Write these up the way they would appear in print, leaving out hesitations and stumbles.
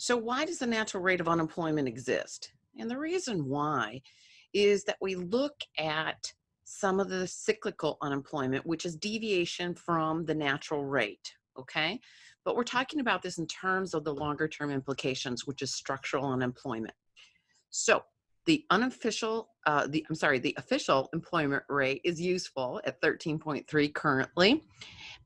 So why does the natural rate of unemployment exist? And the reason why is that we look at some of the cyclical unemployment, which is deviation from the natural rate. Okay. But we're talking about this in terms of the longer term implications, which is structural unemployment. So the official employment rate is useful at 13.3 currently,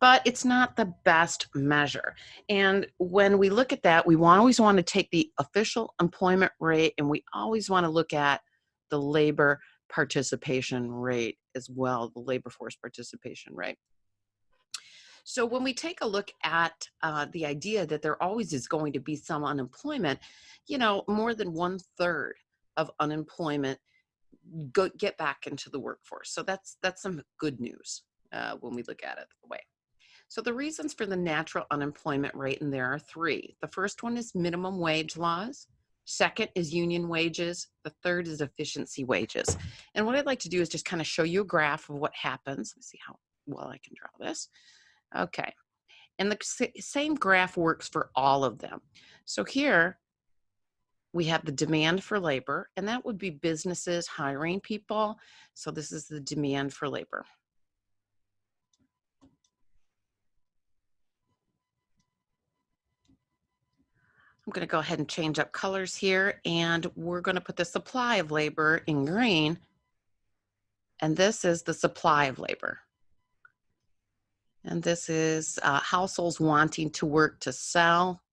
but it's not the best measure. And when we look at that, we always want to take the official employment rate, and we always want to look at the labor participation rate as well, the labor force participation rate. So when we take a look at the idea that there always is going to be some unemployment, more than 1/3 of unemployment get back into the workforce. So that's some good news when we look at it that way. So the reasons for the natural unemployment rate, and there are three. The first one is minimum wage laws. Second is union wages. The third is efficiency wages. And what I'd like to do is just kind of show you a graph of what happens. Let's see how well I can draw this. Okay. And the same graph works for all of them. So here we have the demand for labor, and that would be businesses hiring people. So this is the demand for labor. I'm going to go ahead and change up colors here, and we're going to put the supply of labor in green, and this is the supply of labor. And this is households wanting to work to sell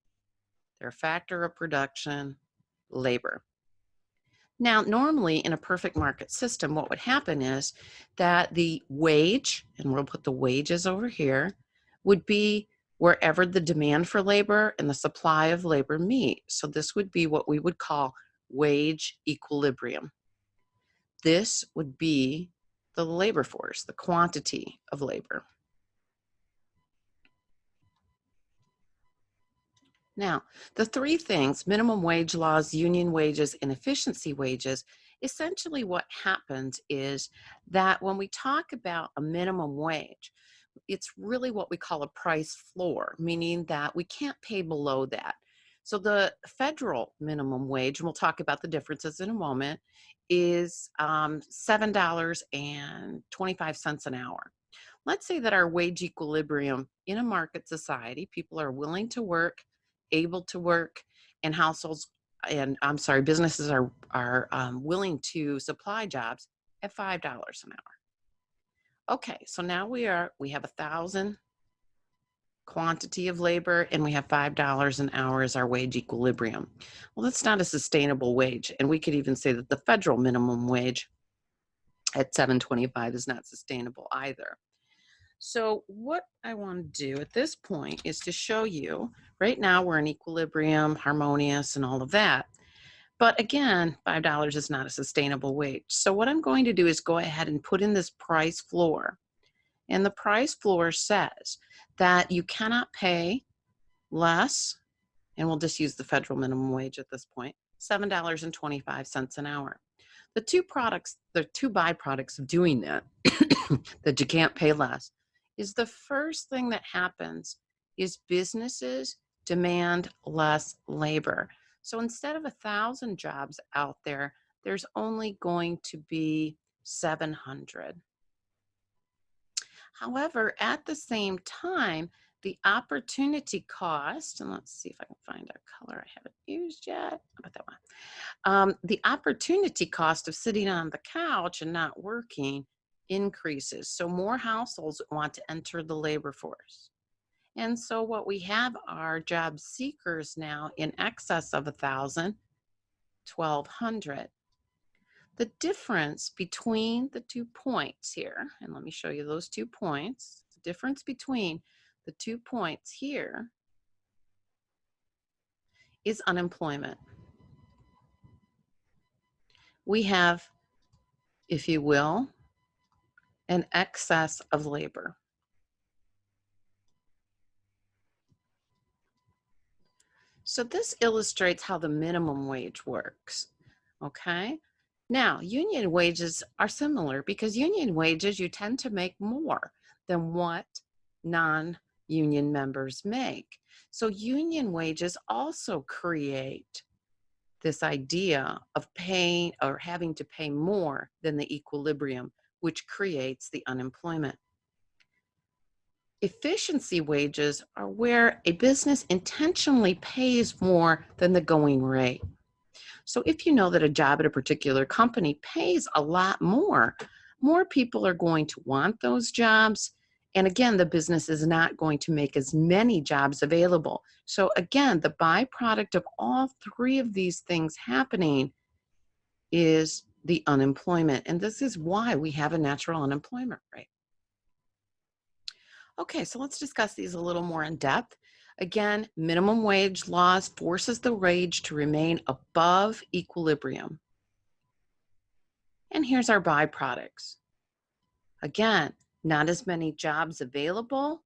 their factor of production, labor. Now, normally in a perfect market system, what would happen is that the wage, and we'll put the wages over here, would be wherever the demand for labor and the supply of labor meet. So this would be what we would call wage equilibrium. This would be the labor force, the quantity of labor. Now, the three things, minimum wage laws, union wages, and efficiency wages, essentially what happens is that when we talk about a minimum wage, it's really what we call a price floor, meaning that we can't pay below that. So the federal minimum wage, and we'll talk about the differences in a moment, is $7.25 an hour. Let's say that our wage equilibrium in a market society, people are willing to work, able to work, and businesses are willing to supply jobs at $5 an hour. Okay, so now we have 1,000 quantity of labor, and we have $5 an hour as our wage equilibrium. Well, that's not a sustainable wage, and we could even say that the federal minimum wage at $7.25 is not sustainable either. So what I want to do at this point is to show you, right now we're in equilibrium, harmonious, and all of that. But again, $5 is not a sustainable wage. So what I'm going to do is go ahead and put in this price floor. And the price floor says that you cannot pay less, and we'll just use the federal minimum wage at this point, $7.25 an hour. The two byproducts of doing that, that you can't pay less, is the first thing that happens is businesses demand less labor. So instead of 1,000 jobs out there, there's only going to be 700. However, at the same time, the opportunity cost, and let's see if I can find a color I haven't used yet. How about that one? The opportunity cost of sitting on the couch and not working increases. So more households want to enter the labor force. And so what we have are job seekers now in excess of 1,000, 1,200. The difference between the 2 points here, and let me show you those 2 points. The difference between the 2 points here is unemployment. We have, if you will, an excess of labor. So this illustrates how the minimum wage works, okay? Now, union wages are similar because union wages, you tend to make more than what non-union members make. So union wages also create this idea of paying or having to pay more than the equilibrium, which creates the unemployment. Efficiency wages are where a business intentionally pays more than the going rate. So if you know that a job at a particular company pays a lot more people are going to want those jobs. And again, the business is not going to make as many jobs available. So again, the byproduct of all three of these things happening is the unemployment. And this is why we have a natural unemployment rate. Okay, so let's discuss these a little more in depth. Again, minimum wage laws forces the wage to remain above equilibrium. And here's our byproducts. Again, not as many jobs available,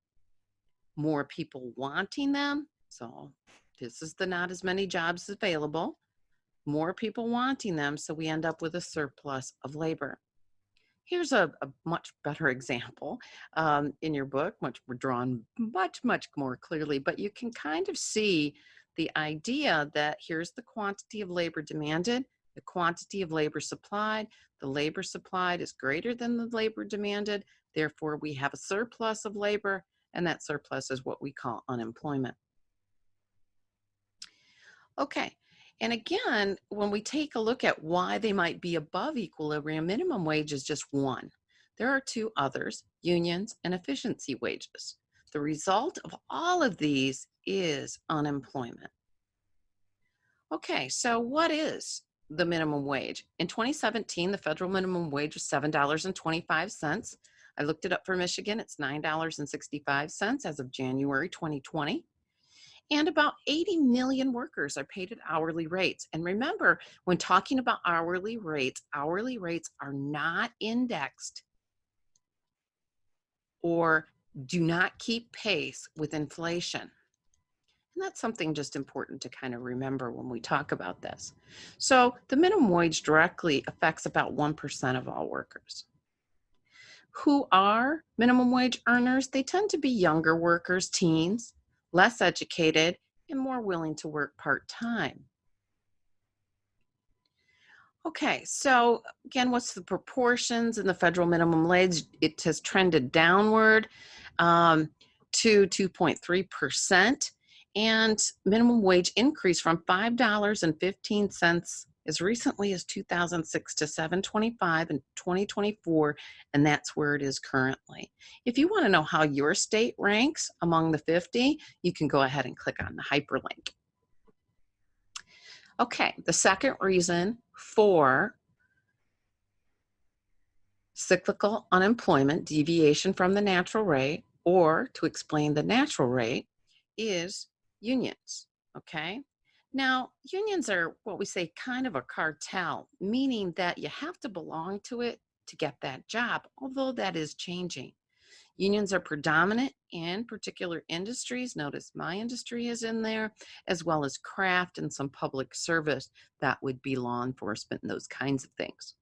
more people wanting them. So this is the not as many jobs available, more people wanting them. So we end up with a surplus of labor. Here's a much better example in your book, much more drawn, much more clearly, but you can kind of see the idea that here's the quantity of labor demanded, the quantity of labor supplied. The labor supplied is greater than the labor demanded. Therefore, we have a surplus of labor, and that surplus is what we call unemployment. Okay. And again, when we take a look at why they might be above equilibrium, minimum wage is just one. There are two others, unions and efficiency wages. The result of all of these is unemployment. Okay, so what is the minimum wage? In 2017, the federal minimum wage was $7.25. I looked it up for Michigan. It's $9.65 as of January 2020. And about 80 million workers are paid at hourly rates. And remember, when talking about hourly rates are not indexed or do not keep pace with inflation. And that's something just important to kind of remember when we talk about this. So the minimum wage directly affects about 1% of all workers. Who are minimum wage earners? They tend to be younger workers, teens, less educated, and more willing to work part-time. Okay, so again, what's the proportions in the federal minimum wage? It has trended downward to 2.3%, and minimum wage increased from $5.15 as recently as 2006 to $7.25 in 2024, and that's where it is currently. If you want to know how your state ranks among the 50, you can go ahead and click on the hyperlink. Okay, the second reason for cyclical unemployment, deviation from the natural rate, or to explain the natural rate, is unions, okay? Now, unions are what we say kind of a cartel, meaning that you have to belong to it to get that job, although that is changing. Unions are predominant in particular industries. Notice my industry is in there, as well as craft and some public service. That would be law enforcement and those kinds of things.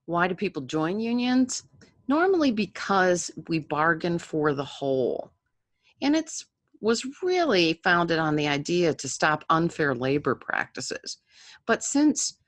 Why do people join unions? Normally because we bargain for the whole. And it was really founded on the idea to stop unfair labor practices. But since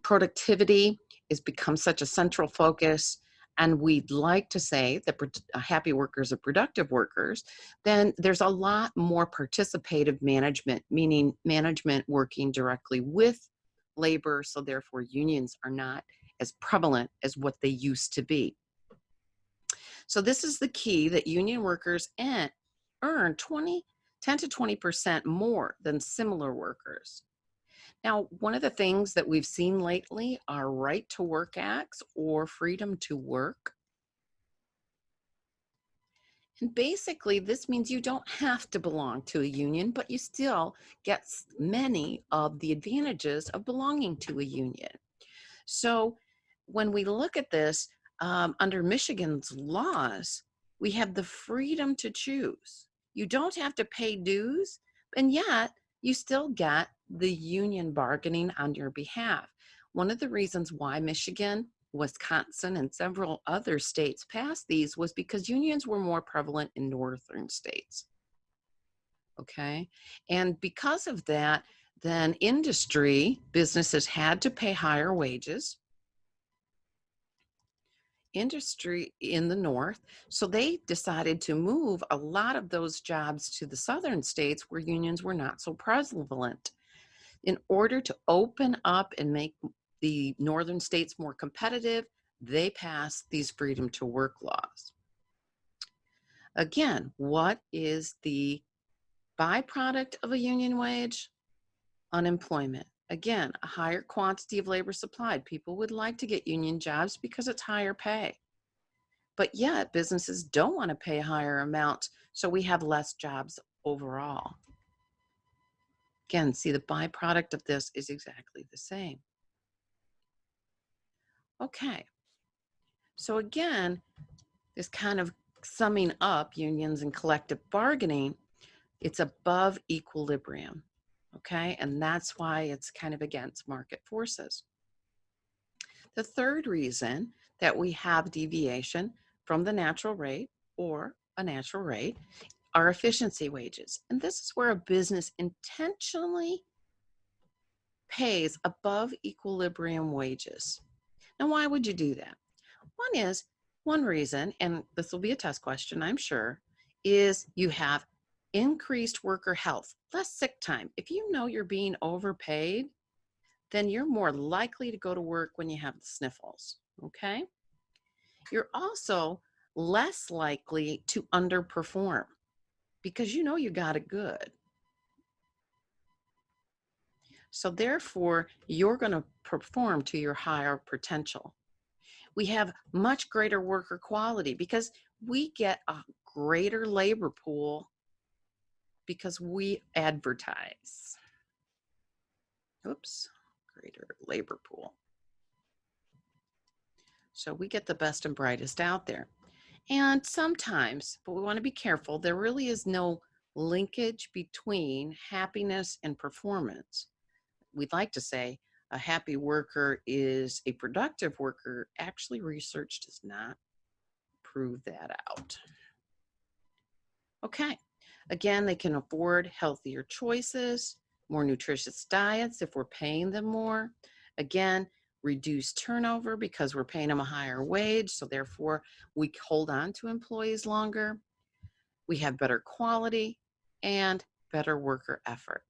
productivity has become such a central focus, and we'd like to say that happy workers are productive workers, then there's a lot more participative management, meaning management working directly with labor, so therefore unions are not as prevalent as what they used to be. So this is the key, that union workers earn 10 to 20% more than similar workers. Now, one of the things that we've seen lately are right to work acts or freedom to work. And basically, this means you don't have to belong to a union, but you still get many of the advantages of belonging to a union. So when we look at this, under Michigan's laws, we have the freedom to choose. You don't have to pay dues, and yet you still get the union bargaining on your behalf. One of the reasons why Michigan Wisconsin and several other states passed these was because unions were more prevalent in northern states. Okay. And because of that, then industry businesses had to pay higher wages, industry in the north. So they decided to move a lot of those jobs to the southern states where unions were not so prevalent in order to open up and make the northern states more competitive. They passed these freedom to work laws. Again, what is the byproduct of a union wage? Unemployment. Again, a higher quantity of labor supplied. People would like to get union jobs because it's higher pay. But yet, businesses don't want to pay higher amounts, so we have less jobs overall. Again, see, the byproduct of this is exactly the same. Okay, so again, this kind of summing up unions and collective bargaining, it's above equilibrium, okay? And that's why it's kind of against market forces. The third reason that we have deviation from the natural rate or a natural rate are efficiency wages. And this is where a business intentionally pays above equilibrium wages. Now, why would you do that? One reason, and this will be a test question, I'm sure, is you have increased worker health, less sick time. If you know you're being overpaid, then you're more likely to go to work when you have the sniffles, okay? You're also less likely to underperform because you know you got it good. So therefore, you're going to perform to your higher potential. We have much greater worker quality because we get a greater labor pool because we advertise. Oops, greater labor pool. So we get the best and brightest out there. And sometimes, but we want to be careful, there really is no linkage between happiness and performance. We'd like to say a happy worker is a productive worker. Actually, research does not prove that out. Okay, again, they can afford healthier choices, more nutritious diets if we're paying them more. Again, reduce turnover because we're paying them a higher wage, so therefore we hold on to employees longer. We have better quality and better worker effort.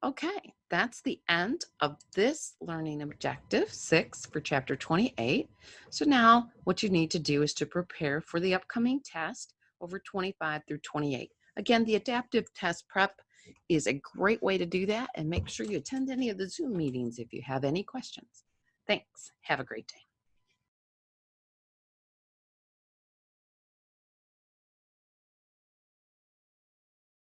Okay, that's the end of this learning objective 6 for chapter 28. So now what you need to do is to prepare for the upcoming test over 25 through 28. Again, the adaptive test prep is a great way to do that, and make sure you attend any of the Zoom meetings if you have any questions. Thanks. Have a great day.